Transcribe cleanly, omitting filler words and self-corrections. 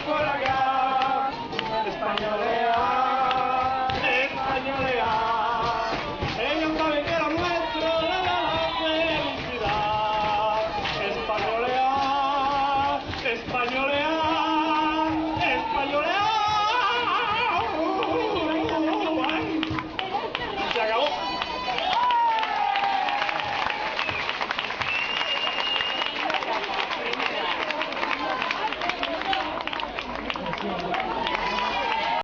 por acá. Españolea, españolea. Ellos saben que lo nuestro le da la felicidad. Españolea, españolea.